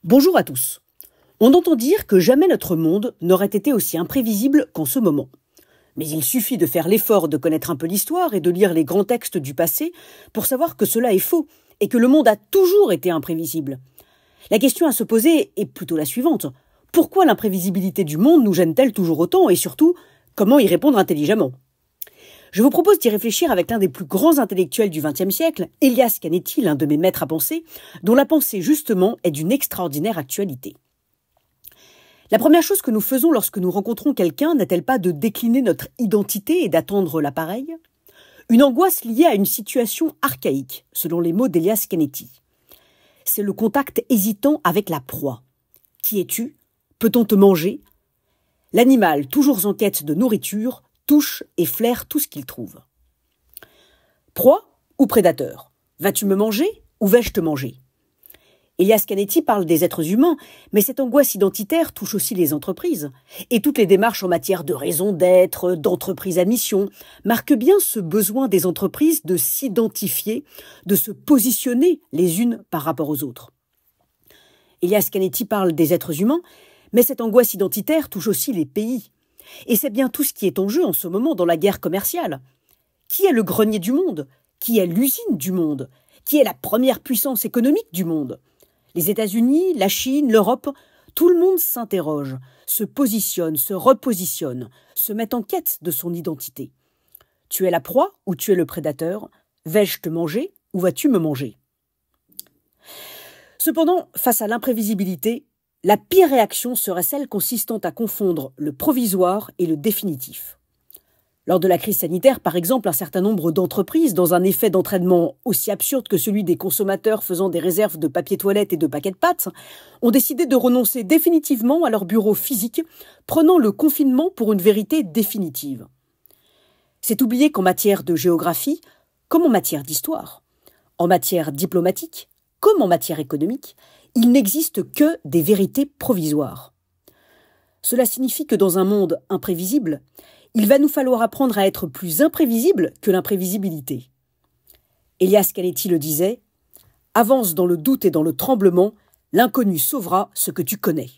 Bonjour à tous. On entend dire que jamais notre monde n'aurait été aussi imprévisible qu'en ce moment. Mais il suffit de faire l'effort de connaître un peu l'histoire et de lire les grands textes du passé pour savoir que cela est faux et que le monde a toujours été imprévisible. La question à se poser est plutôt la suivante. Pourquoi l'imprévisibilité du monde nous gêne-t-elle toujours autant et surtout, comment y répondre intelligemment ? Je vous propose d'y réfléchir avec l'un des plus grands intellectuels du XXe siècle, Elias Canetti, l'un de mes maîtres à penser, dont la pensée justement est d'une extraordinaire actualité. La première chose que nous faisons lorsque nous rencontrons quelqu'un n'est-elle pas de décliner notre identité et d'attendre l'appareil ? Une angoisse liée à une situation archaïque, selon les mots d'Elias Canetti. C'est le contact hésitant avec la proie. Qui es-tu ? Peut-on te manger ? L'animal, toujours en quête de nourriture, touche et flaire tout ce qu'il trouve. Proie ou prédateur ? Vas-tu me manger ou vais-je te manger ? Elias Canetti parle des êtres humains, mais cette angoisse identitaire touche aussi les entreprises. Et toutes les démarches en matière de raison d'être, d'entreprise à mission, marquent bien ce besoin des entreprises de s'identifier, de se positionner les unes par rapport aux autres. Elias Canetti parle des êtres humains, mais cette angoisse identitaire touche aussi les pays. Et c'est bien tout ce qui est en jeu en ce moment dans la guerre commerciale. Qui est le grenier du monde ? Qui est l'usine du monde ? Qui est la première puissance économique du monde ? Les États-Unis, la Chine, l'Europe, tout le monde s'interroge, se positionne, se repositionne, se met en quête de son identité. Tu es la proie ou tu es le prédateur ? Vais-je te manger ou vas-tu me manger ? Cependant, face à l'imprévisibilité, la pire réaction serait celle consistant à confondre le provisoire et le définitif. Lors de la crise sanitaire, par exemple, un certain nombre d'entreprises, dans un effet d'entraînement aussi absurde que celui des consommateurs faisant des réserves de papier toilette et de paquets de pâtes, ont décidé de renoncer définitivement à leur bureau physique, prenant le confinement pour une vérité définitive. C'est oublier qu'en matière de géographie, comme en matière d'histoire, en matière diplomatique, comme en matière économique, il n'existe que des vérités provisoires. Cela signifie que dans un monde imprévisible, il va nous falloir apprendre à être plus imprévisible que l'imprévisibilité. Elias Canetti le disait, « Avance dans le doute et dans le tremblement, l'inconnu sauvera ce que tu connais. »